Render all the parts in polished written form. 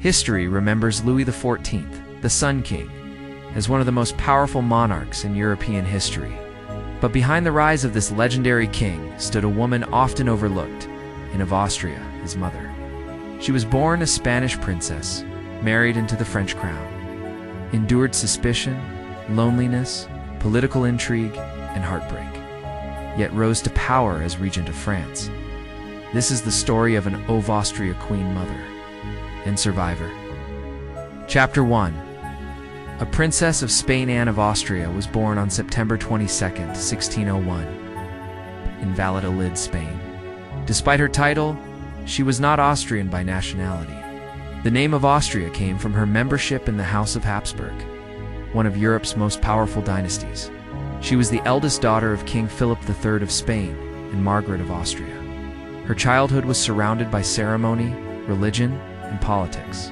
History remembers Louis XIV, the Sun King, as one of the most powerful monarchs in European history. But behind the rise of this legendary king stood a woman often overlooked, Anne of Austria, his mother. She was born a Spanish princess, married into the French crown, endured suspicion, loneliness, political intrigue, and heartbreak, yet rose to power as Regent of France. This is the story of an of Austria queen mother and survivor. Chapter 1. A princess of Spain, Anne of Austria, was born on September 22, 1601, in Valladolid, Spain. Despite her title, she was not Austrian by nationality. The name of Austria came from her membership in the House of Habsburg, one of Europe's most powerful dynasties. She was the eldest daughter of King Philip III of Spain and Margaret of Austria. Her childhood was surrounded by ceremony, religion, and politics.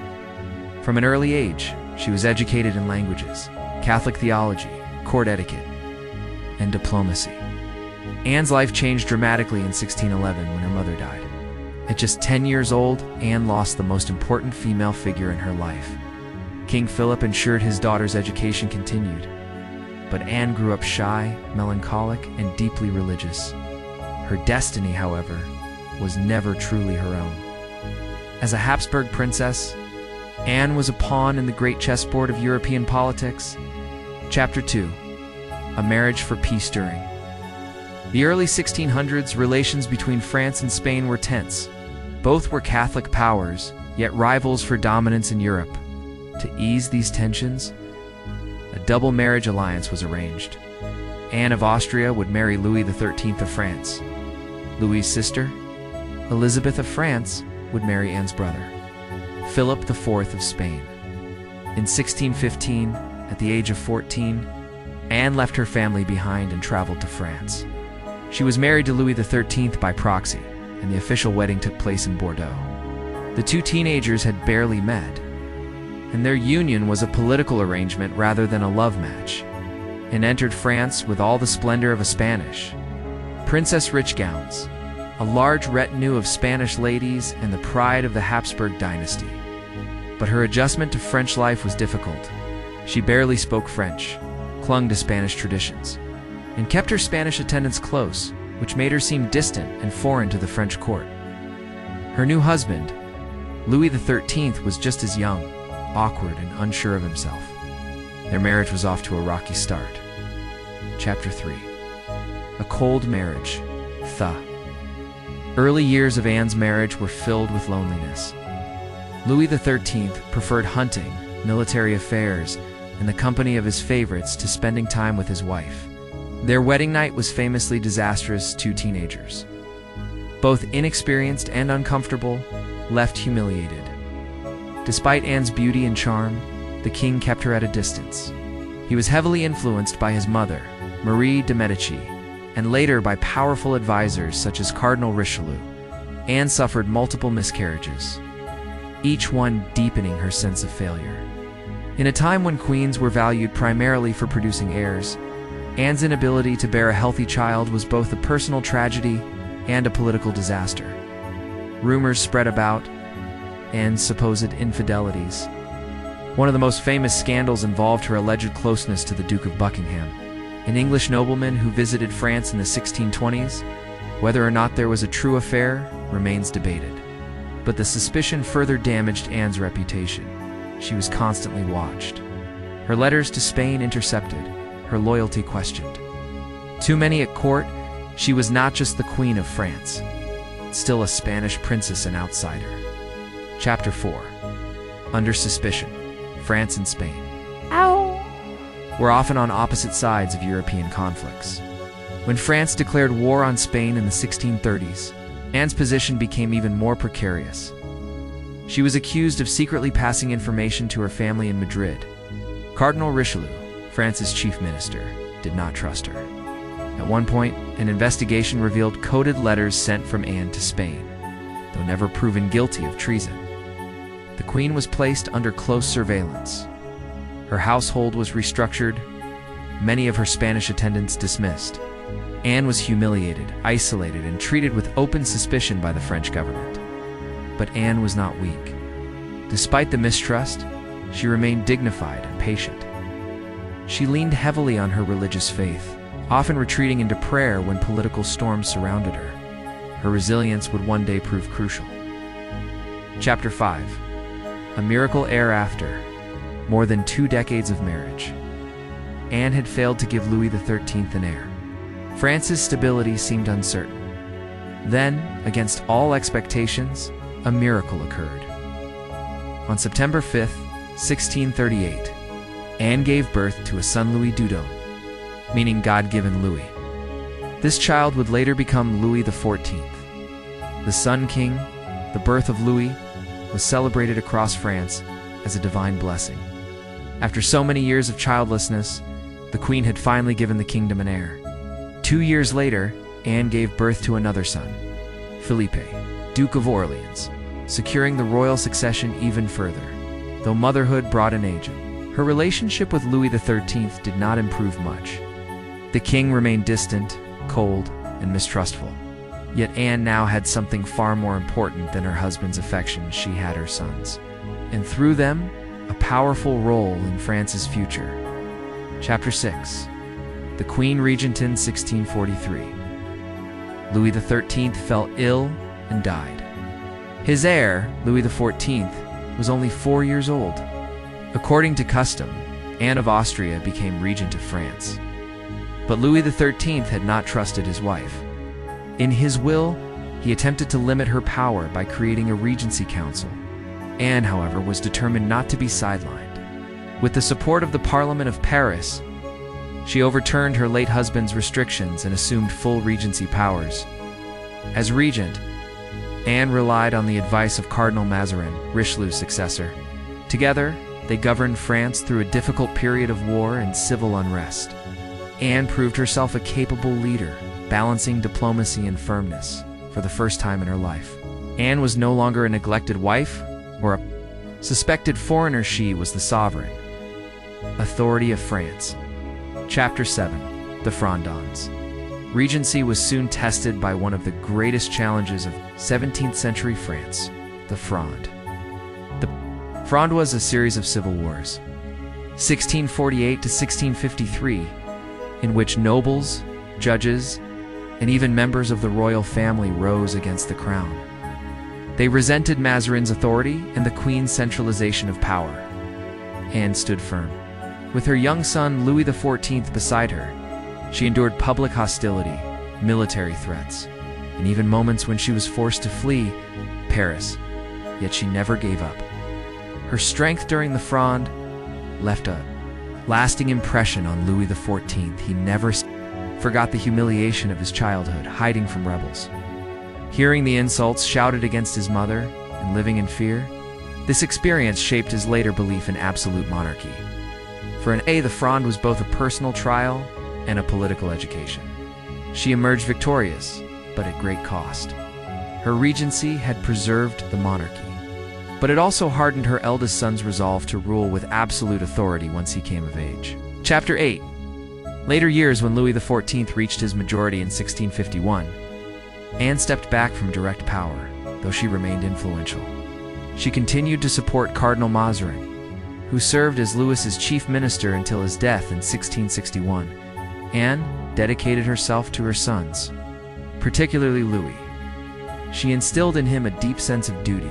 From an early age, she was educated in languages, Catholic theology, court etiquette, and diplomacy. Anne's life changed dramatically in 1611 when her mother died. At just 10 years old, Anne lost the most important female figure in her life. King Philip ensured his daughter's education continued, but Anne grew up shy, melancholic, and deeply religious. Her destiny, however, was never truly her own. As a Habsburg princess, Anne was a pawn in the great chessboard of European politics. Chapter 2. A marriage for peace during. The early 1600s, relations between France and Spain were tense. Both were Catholic powers, yet rivals for dominance in Europe. To ease these tensions, a double marriage alliance was arranged. Anne of Austria would marry Louis XIII of France. Louis's sister, Elizabeth of France, would marry Anne's brother, Philip IV of Spain. In 1615, at the age of 14, Anne left her family behind and traveled to France. She was married to Louis XIII by proxy, and the official wedding took place in Bordeaux. The two teenagers had barely met, and their union was a political arrangement rather than a love match, and entered France with all the splendor of a Spanish princess. Rich gowns, a large retinue of Spanish ladies, and the pride of the Habsburg dynasty. But her adjustment to French life was difficult. She barely spoke French, clung to Spanish traditions, and kept her Spanish attendants close, which made her seem distant and foreign to the French court. Her new husband, Louis XIII, was just as young, awkward, and unsure of himself. Their marriage was off to a rocky start. Chapter 3. A cold marriage. Early years of Anne's marriage were filled with loneliness. Louis XIII preferred hunting, military affairs, and the company of his favorites to spending time with his wife. Their wedding night was famously disastrous. Two teenagers, both inexperienced and uncomfortable, left humiliated. Despite Anne's beauty and charm, the king kept her at a distance. He was heavily influenced by his mother, Marie de Medici, and later by powerful advisors such as Cardinal Richelieu. Anne suffered multiple miscarriages, each one deepening her sense of failure. In a time when queens were valued primarily for producing heirs, Anne's inability to bear a healthy child was both a personal tragedy and a political disaster. Rumors spread about Anne's supposed infidelities. One of the most famous scandals involved her alleged closeness to the Duke of Buckingham, an English nobleman who visited France in the 1620s. Whether or not there was a true affair remains debated. But the suspicion further damaged Anne's reputation. She was constantly watched, her letters to Spain intercepted, her loyalty questioned. Too many at court, she was not just the Queen of France, still a Spanish princess and outsider. Chapter 4. Under suspicion. France and Spain were often on opposite sides of European conflicts. When France declared war on Spain in the 1630s, Anne's position became even more precarious. She was accused of secretly passing information to her family in Madrid. Cardinal Richelieu, France's chief minister, did not trust her. At one point, an investigation revealed coded letters sent from Anne to Spain, though never proven guilty of treason. The Queen was placed under close surveillance. Her household was restructured, many of her Spanish attendants dismissed. Anne was humiliated, isolated, and treated with open suspicion by the French government. But Anne was not weak. Despite the mistrust, she remained dignified and patient. She leaned heavily on her religious faith, often retreating into prayer when political storms surrounded her. Her resilience would one day prove crucial. Chapter 5. A miracle heir after more than 2 decades of marriage. Anne had failed to give Louis XIII an heir. France's stability seemed uncertain. Then, against all expectations, a miracle occurred. On September 5, 1638, Anne gave birth to a son, Louis Dudon, meaning God-given Louis. This child would later become Louis XIV. The Sun King, the birth of Louis, was celebrated across France as a divine blessing. After so many years of childlessness, the Queen had finally given the kingdom an heir. 2 years later, Anne gave birth to another son, Philippe, Duke of Orleans, securing the royal succession even further. Though motherhood brought an age, her relationship with Louis XIII did not improve much. The king remained distant, cold, and mistrustful. Yet Anne now had something far more important than her husband's affection. She had her sons, and through them, a powerful role in France's future. Chapter 6. The Queen Regent in 1643. Louis XIII fell ill and died. His heir, Louis XIV, was only 4 years old. According to custom, Anne of Austria became Regent of France. But Louis XIII had not trusted his wife. In his will, he attempted to limit her power by creating a regency council. Anne, however, was determined not to be sidelined. With the support of the Parliament of Paris, she overturned her late husband's restrictions and assumed full regency powers. As regent, Anne relied on the advice of Cardinal Mazarin, Richelieu's successor. Together, they governed France through a difficult period of war and civil unrest. Anne proved herself a capable leader, balancing diplomacy and firmness for the first time in her life. Anne was no longer a neglected wife or a suspected foreigner. She was the sovereign authority of France. Chapter 7. The Frondons. Regency was soon tested by one of the greatest challenges of 17th century France, the Fronde. The Fronde was a series of civil wars, 1648 to 1653, in which nobles, judges, and even members of the royal family rose against the crown. They resented Mazarin's authority and the Queen's centralization of power. Anne stood firm. With her young son Louis XIV beside her, she endured public hostility, military threats, and even moments when she was forced to flee Paris, yet she never gave up. Her strength during the Fronde left a lasting impression on Louis XIV. He never forgot the humiliation of his childhood, hiding from rebels. Hearing the insults shouted against his mother and living in fear, this experience shaped his later belief in absolute monarchy. For Anne, the Fronde was both a personal trial and a political education. She emerged victorious, but at great cost. Her regency had preserved the monarchy, but it also hardened her eldest son's resolve to rule with absolute authority once he came of age. Chapter 8. Later years, when Louis XIV reached his majority in 1651, Anne stepped back from direct power, though she remained influential. She continued to support Cardinal Mazarin, who served as Louis's chief minister until his death in 1661. Anne dedicated herself to her sons, particularly Louis. She instilled in him a deep sense of duty,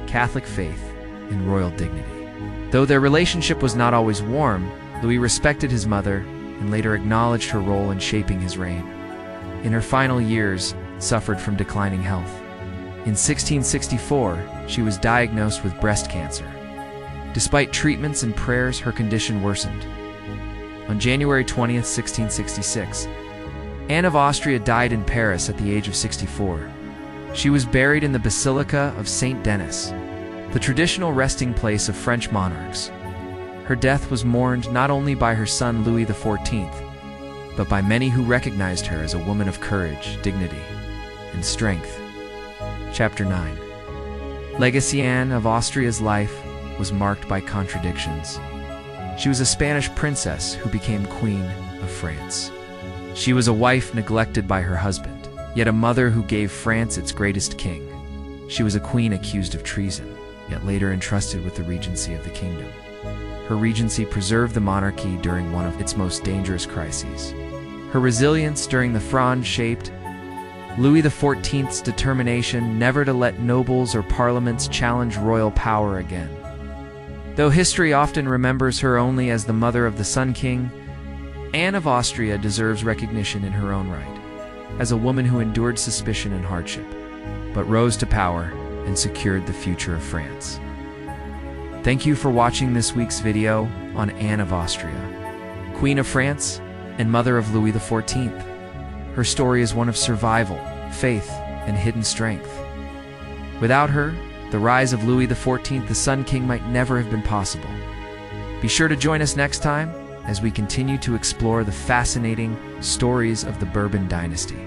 Catholic faith, and royal dignity. Though their relationship was not always warm, Louis respected his mother and later acknowledged her role in shaping his reign. In her final years, suffered from declining health. In 1664, she was diagnosed with breast cancer. Despite treatments and prayers, her condition worsened. On January 20th, 1666, Anne of Austria died in Paris at the age of 64. She was buried in the Basilica of Saint Denis, the traditional resting place of French monarchs. Her death was mourned not only by her son Louis XIV, but by many who recognized her as a woman of courage, dignity, and strength. Chapter 9. Legacy. Anne of Austria's life was marked by contradictions. She was a Spanish princess who became Queen of France. She was a wife neglected by her husband, yet a mother who gave France its greatest king. She was a queen accused of treason. yet later entrusted with the regency of the kingdom. Her regency preserved the monarchy during one of its most dangerous crises. Her resilience during the Fronde shaped Louis XIV's determination never to let nobles or parliaments challenge royal power again. Though history often remembers her only as the mother of the Sun King, Anne of Austria deserves recognition in her own right, as a woman who endured suspicion and hardship, but rose to power and secured the future of France. Thank you for watching this week's video on Anne of Austria, Queen of France and mother of Louis XIV. Her story is one of survival, faith, and hidden strength. Without her, the rise of Louis XIV, the Sun King, might never have been possible. Be sure to join us next time as we continue to explore the fascinating stories of the Bourbon dynasty.